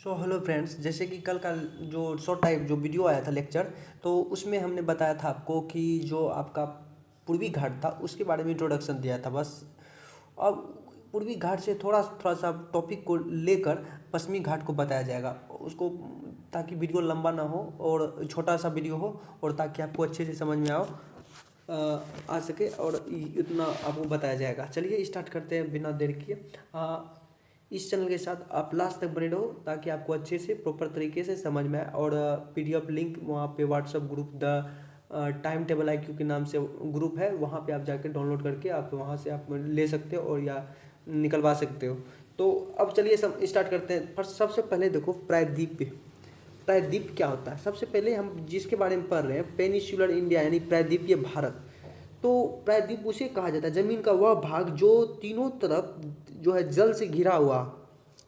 So hello friends, जैसे कि कल का जो शॉर्ट टाइप जो वीडियो आया था लेक्चर, तो उसमें हमने बताया था आपको कि जो आपका पूर्वी घाट था उसके बारे में इंट्रोडक्शन दिया था बस। अब पूर्वी घाट से थोड़ा थोड़ा सा टॉपिक को लेकर पश्चिमी घाट को बताया जाएगा उसको, ताकि वीडियो लंबा ना हो और छोटा सा वीडियो हो, और ताकि आपको अच्छे से समझ में आ सके और इतना आपको बताया जाएगा। चलिए स्टार्ट करते हैं बिना देर किए। इस चैनल के साथ आप लास्ट तक बने रहो ताकि आपको अच्छे से प्रॉपर तरीके से समझ में आए। और पीडीएफ लिंक वहाँ पे WhatsApp group the time table IQ के नाम से ग्रुप है, वहाँ पे आप जाकर डाउनलोड करके आप वहाँ से आप ले सकते हो और या निकलवा सकते हो। तो अब चलिए सब स्टार्ट करते हैं। पर सबसे पहले देखो प्रायद्वीप। प्रायद्वीप क्या होता है? सबसे पहले हम जिसके बारे में पढ़ रहे हैं पेनिसुलर इंडिया यानी प्रायद्वीपीय भारत। तो प्रायद्वीप उसे कहा जाता है जमीन का वह भाग जो तीनों तरफ जो है जल से घिरा हुआ,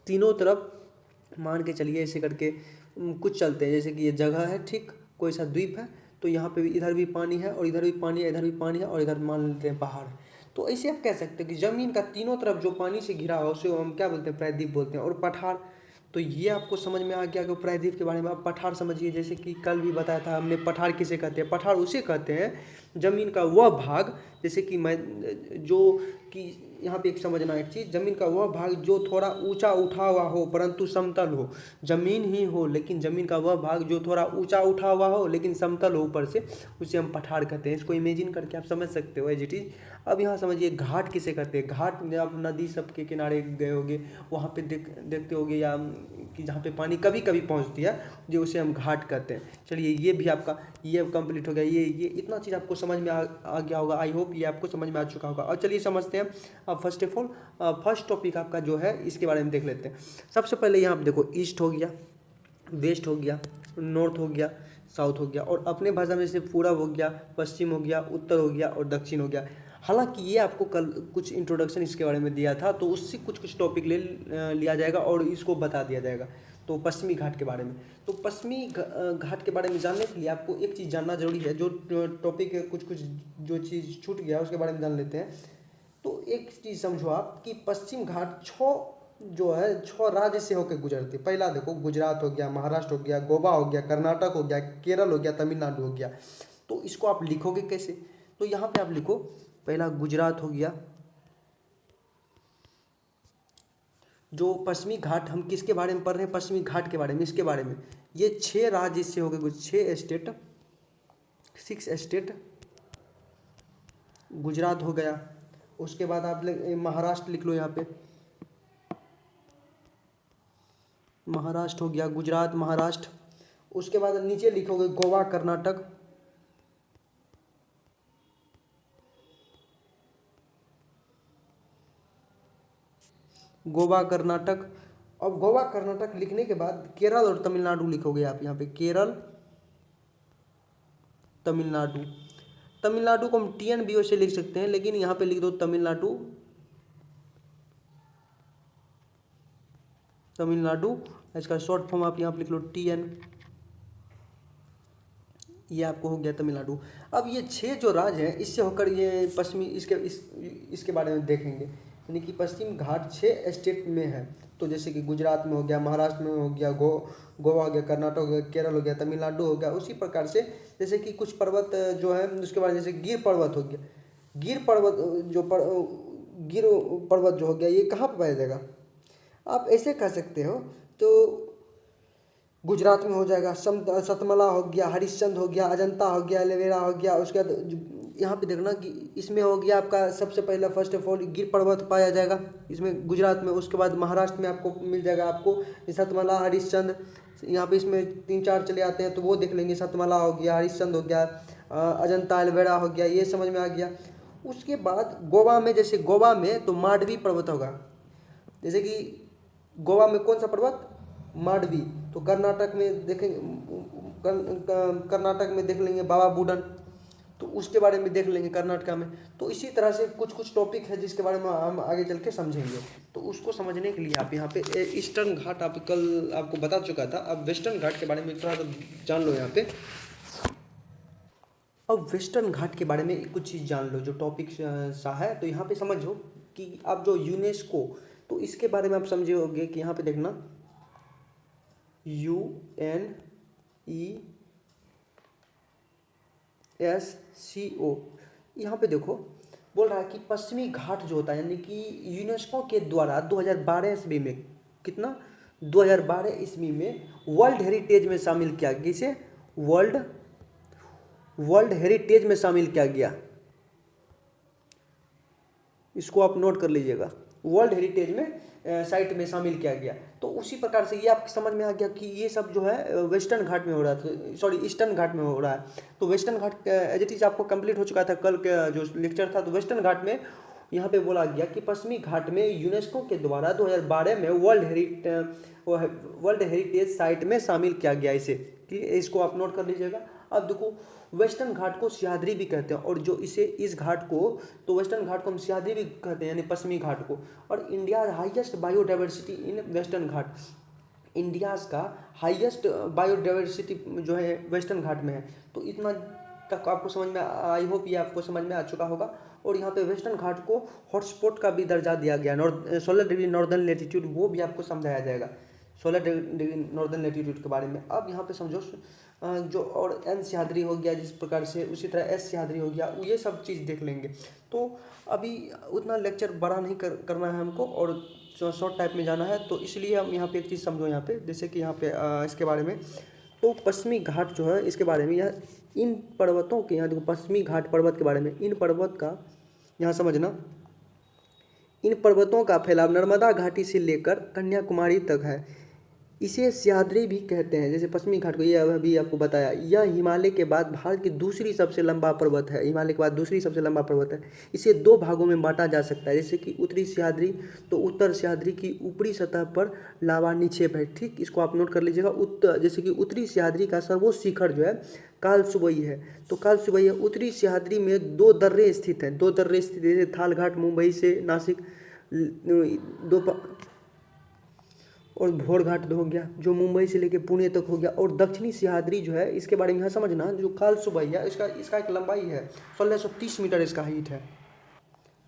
तीनों तरफ मान के चलिए ऐसे करके कुछ चलते हैं। जैसे कि ये जगह है, ठीक कोई सा द्वीप है, तो यहाँ पे भी इधर भी पानी है और इधर भी पानी है, इधर भी पानी है और इधर मान लेते हैं पहाड़। तो ऐसे आप कह सकते हैं कि जमीन का तीनों तरफ जो पानी से घिरा हुआ उसे हम क्या बोलते हैं? प्रायद्वीप बोलते हैं। और पठार, तो ये आपको समझ में आ गया कि प्रायद्वीप के बारे में। आप पठार समझिए, जैसे कि कल भी बताया था हमने, पठार किसे कहते हैं? पठार उसे कहते हैं जमीन का वह भाग, जैसे कि मैं जो कि यहाँ पे एक समझना एक चीज़, जमीन का वह भाग जो थोड़ा ऊंचा उठा हुआ हो परंतु समतल हो। जमीन ही हो लेकिन जमीन का वह भाग जो थोड़ा ऊंचा उठा हुआ हो लेकिन समतल हो ऊपर से, उसे हम पठार कहते हैं। इसको इमेजिन करके आप समझ सकते हो एज इट इज। अब यहाँ समझिए घाट किसे कहते हैं? घाट में आप नदी सबके किनारे गए होगे, वहाँ पे देखते होगे या कि जहाँ पे पानी कभी कभी पहुँचती है, जो उसे हम घाट कहते हैं। चलिए ये भी आपका ये कंप्लीट हो गया। ये इतना चीज़ आपको समझ में आ गया होगा। आई होप ये आपको समझ में आ चुका होगा। और चलिए समझते हैं। अब first of all first topic आपका जो है इसके बारे में देख लेते हैं। सबसे पहले यहाँ पे देखो, ईस्ट हो गया, वेस्ट हो गया, नॉर्थ हो गया, साउथ हो गया, और अपने भाषा में से पूरब हो गया, पश्चिम हो गया, उत्तर हो गया और दक्षिण हो गया। हालांकि ये आपको कल कुछ इंट्रोडक्शन इसके बारे में दिया था, तो उससे कुछ कुछ टॉपिक ले लिया जाएगा और इसको बता दिया जाएगा। तो पश्चिमी घाट के बारे में, तो पश्चिमी घाट के बारे में जानने के लिए आपको एक चीज़ जानना जरूरी है। जो टॉपिक कुछ कुछ जो चीज़ छूट गया उसके बारे में जान लेते हैं। तो एक चीज़ समझो आप कि पश्चिम घाट छः राज्य से होकर गुजरती है। पहला देखो, गुजरात हो गया, महाराष्ट्र हो गया, गोवा हो गया, कर्नाटक हो गया, केरल हो गया, तमिलनाडु हो गया। तो इसको आप लिखोगे कैसे? तो यहाँ पे आप लिखो, पहला गुजरात हो गया। जो पश्चिमी घाट हम किसके बारे में पढ़ रहे हैं? पश्चिमी घाट के बारे में, इसके बारे में। ये 6 राज्य से हो गए, 6 स्टेट, 6 स्टेट। गुजरात हो गया, उसके बाद आप महाराष्ट्र लिख लो यहाँ पे, महाराष्ट्र हो गया, गुजरात, महाराष्ट्र। उसके बाद नीचे लिखोगे गोवा, कर्नाटक, गोवा, कर्नाटक। अब गोवा कर्नाटक लिखने के बाद केरल और तमिलनाडु लिखोगे आप यहाँ पे, केरल, तमिलनाडु। तमिलनाडु को हम TNBO से लिख सकते हैं, लेकिन यहाँ पे लिख दो तमिलनाडु, तमिलनाडु। इसका शॉर्ट फॉर्म आप यहाँ पे लिख लो TN। ये आपको हो गया तमिलनाडु। अब ये 6 जो राज्य हैं इससे होकर ये पश्चिमी इसके बारे में देखेंगे। यानी कि पश्चिम घाट 6 स्टेट में है। तो जैसे कि गुजरात में हो गया, महाराष्ट्र में हो गया, गोवा हो गया, कर्नाटक हो गया, केरल हो गया, तमिलनाडु हो गया। उसी प्रकार से जैसे कि कुछ पर्वत जो है उसके बारे में, जैसे गिर पर्वत हो गया। गिर पर्वत गिर पर्वत जो हो गया, ये कहाँ पर पाया जाएगा? आप ऐसे कह सकते हो। तो गुजरात में हो जाएगा, सतमला हो गया, हरिश्चंद्र हो गया, अजंता हो गया, एलोवेरा हो गया। उसके बाद यहाँ पे देखना कि इसमें हो गया आपका सबसे पहला फर्स्ट ऑफ ऑल गिर पर्वत पाया जाएगा इसमें, गुजरात में। उसके बाद महाराष्ट्र में आपको मिल जाएगा, आपको सतमला, हरिश्चंद्र। यहाँ पे इसमें 3-4 चले आते हैं तो वो देख लेंगे। सतमला हो गया, हरिश्चंद्र हो गया, अजंता एलोवेरा हो गया, ये समझ में आ गया। उसके बाद गोवा में, जैसे गोवा में तो मांडवी पर्वत होगा। जैसे कि गोवा में कौन सा पर्वत? मांडवी। तो कर्नाटक में देखेंगे, कर्नाटक में देख लेंगे बाबा बुडन, तो उसके बारे में देख लेंगे कर्नाटक में। तो इसी तरह से कुछ कुछ टॉपिक है जिसके बारे में हम आगे चल के समझेंगे। तो उसको समझने के लिए आप यहाँ पे ईस्टर्न घाट आप कल आपको बता चुका था, अब वेस्टर्न घाट के बारे में थोड़ा जान लो यहाँ पे। अब वेस्टर्न घाट के बारे में कुछ चीज़ जान लो जो टॉपिक सा है। तो यहाँ पे समझो कि आप जो यूनेस्को, तो इसके बारे में आप समझोगे कि यहाँ पे देखना UNESCO। यहाँ पे देखो बोल रहा है कि पश्चिमी घाट जो होता है, यानी कि यूनेस्को के द्वारा 2012 ईस्वी में, कितना, 2012 ईस्वी में वर्ल्ड हेरिटेज में शामिल किया गया। इसे वर्ल्ड हेरिटेज में शामिल किया गया। इसको आप नोट कर लीजिएगा, वर्ल्ड हेरिटेज में साइट में शामिल किया गया। तो उसी प्रकार से ये आपको समझ में आ गया कि ये सब जो है वेस्टर्न घाट में हो रहा था, सॉरी ईस्टर्न घाट में हो रहा है। तो Western Ghat as it is आपको कंप्लीट हो चुका था कल का जो लेक्चर था। तो वेस्टर्न घाट में यहाँ पे बोला गया कि पश्चिमी घाट में यूनेस्को के द्वारा 2012 में वर्ल्ड हेरिटेज साइट में शामिल किया गया इसे, कि इसको आप नोट कर लीजिएगा। अब देखो वेस्टर्न घाट को सह्याद्री भी कहते हैं, और जो इस घाट को, तो वेस्टर्न घाट को हम सह्याद्री भी कहते हैं, यानी पश्चिमी घाट को। और India highest biodiversity in western Ghat, India's का हाईएस्ट बायोडाइवर्सिटी जो है वेस्टर्न घाट में है। तो इतना तक आपको समझ में, आई होप ये आपको समझ में आ चुका होगा। और यहाँ पे वेस्टर्न घाट को हॉटस्पॉट का भी दर्जा दिया गया, 16 डिग्री नॉर्दर्न लेटीट्यूड, वो भी आपको समझाया जाएगा 16 डिग्री नॉर्दर्न लेटीट्यूड के बारे में। अब यहाँ पे समझो जो और एन सह्याद्री हो गया जिस प्रकार से, उसी तरह एस सह्याद्री हो गया, ये सब चीज़ देख लेंगे। तो अभी उतना लेक्चर बड़ा नहीं करना है हमको, और शॉर्ट टाइप में जाना है। तो इसलिए हम यहाँ पे एक चीज़ समझो यहाँ पे, जैसे कि यहाँ पे इसके बारे में, तो पश्चिमी घाट जो है इसके बारे में, यह इन पर्वतों के, यहाँ देखो पश्चिमी घाट पर्वत के बारे में, इन पर्वत का यहाँ समझना, इन पर्वतों का फैलाव नर्मदा घाटी से लेकर कन्याकुमारी तक है। इसे सह्याद्री भी कहते हैं, जैसे पश्चिमी घाट को, ये अभी आपको बताया। यह हिमालय के बाद भारत की दूसरी सबसे लंबा पर्वत है, हिमालय के बाद दूसरी सबसे लंबा पर्वत है। इसे 2 भागों में बांटा जा सकता है, जैसे कि उत्तरी सह्याद्री, तो उत्तर सह्याद्री की ऊपरी सतह पर लावा निक्षेप है, ठीक, इसको आप नोट कर लीजिएगा। जैसे कि उत्तरी सह्याद्री का सर्वोच्च शिखर जो है कालसुबई है, तो कालसुबई है। उत्तरी सह्याद्री में 2 दर्रे स्थित हैं, 2 दर्रे स्थित, जैसे थाल घाट मुंबई से नासिक, और भोर घाट हो गया जो मुंबई से लेके पुणे तक हो गया। और दक्षिणी सह्याद्री जो है इसके बारे में यहाँ समझना, जो कालसुबई है इसका एक लंबाई है 1630 मीटर इसका हाइट है।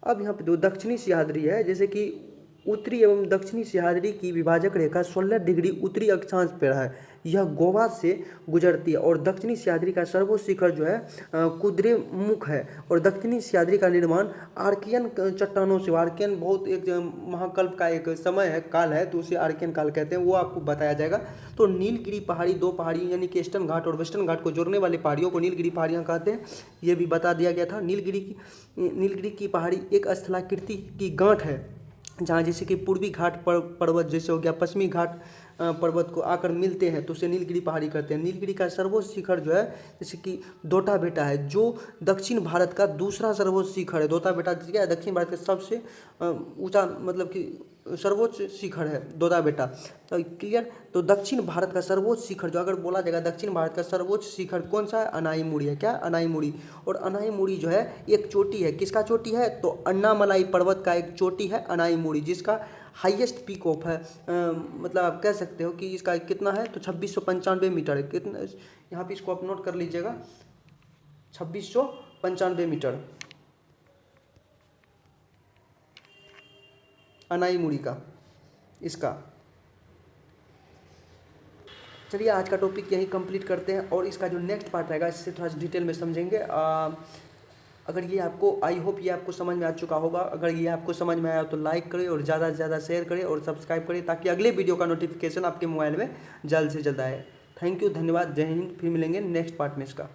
अब यहाँ पे जो दक्षिणी सह्याद्री है, जैसे कि उत्तरी एवं दक्षिणी सह्याद्री की विभाजक रेखा 16 डिग्री उत्तरी अक्षांश पर है, यह गोवा से गुजरती है। और दक्षिणी सह्याद्री का सर्वोच्च शिखर जो है कुद्रेमुख है। और दक्षिणी सह्याद्री का निर्माण आर्कियन चट्टानों से, आर्कियन बहुत एक महाकल्प का एक समय है, काल है, तो उसे आर्कियन काल कहते हैं, वो आपको बताया जाएगा। तो नीलगिरी पहाड़ी, 2 पहाड़ी, यानी कि ईस्टर्न घाट और वेस्टर्न घाट को जोड़ने वाली पहाड़ियों को नीलगिरी पहाड़ियाँ कहते हैं, ये भी बता दिया गया था। नीलगिरी की पहाड़ी एक स्थलाकृति की गांठ है, जहाँ जैसे कि पूर्वी घाट पर्वत जैसे हो गया, पश्चिमी घाट पर्वत को आकर मिलते हैं, तो उसे नीलगिरी पहाड़ी कहते हैं। नीलगिरी का सर्वोच्च शिखर जो है जैसे कि दोटा बेटा है, जो दक्षिण भारत का दूसरा सर्वोच्च शिखर है। दोटा बेटा क्या है, दक्षिण भारत का सबसे ऊंचा, मतलब कि सर्वोच्च शिखर है दोदा बेटा, तो क्लियर। तो दक्षिण भारत का सर्वोच्च शिखर जो अगर बोला जाएगा, दक्षिण भारत का सर्वोच्च शिखर कौन सा है, अनाईमुड़ी है। क्या, अनाईमुड़ी। और अनाईमुड़ी जो है एक चोटी है, किसका चोटी है, तो अन्नामलाई पर्वत का एक चोटी है अनाईमुड़ी, जिसका हाईएस्ट पीक ऑफ है, मतलब आप कह सकते हो कि इसका कितना है, तो 2695 मीटर है। कितना, यहाँ पे इसको आप नोट कर लीजिएगा, 2695 मीटर अनाईमुड़ी का इसका। चलिए आज का टॉपिक यहीं कंप्लीट करते हैं, और इसका जो नेक्स्ट पार्ट रहेगा इससे थोड़ा डिटेल में समझेंगे। अगर ये आपको, आई होप ये आपको समझ में आ चुका होगा। अगर ये आपको समझ में आया तो लाइक करें, और ज़्यादा से ज़्यादा शेयर करें और सब्सक्राइब करें, ताकि अगले वीडियो का नोटिफिकेशन आपके मोबाइल में जल्द से जल्द आए। थैंक यू, धन्यवाद, जय हिंद। फिर मिलेंगे नेक्स्ट पार्ट में इसका।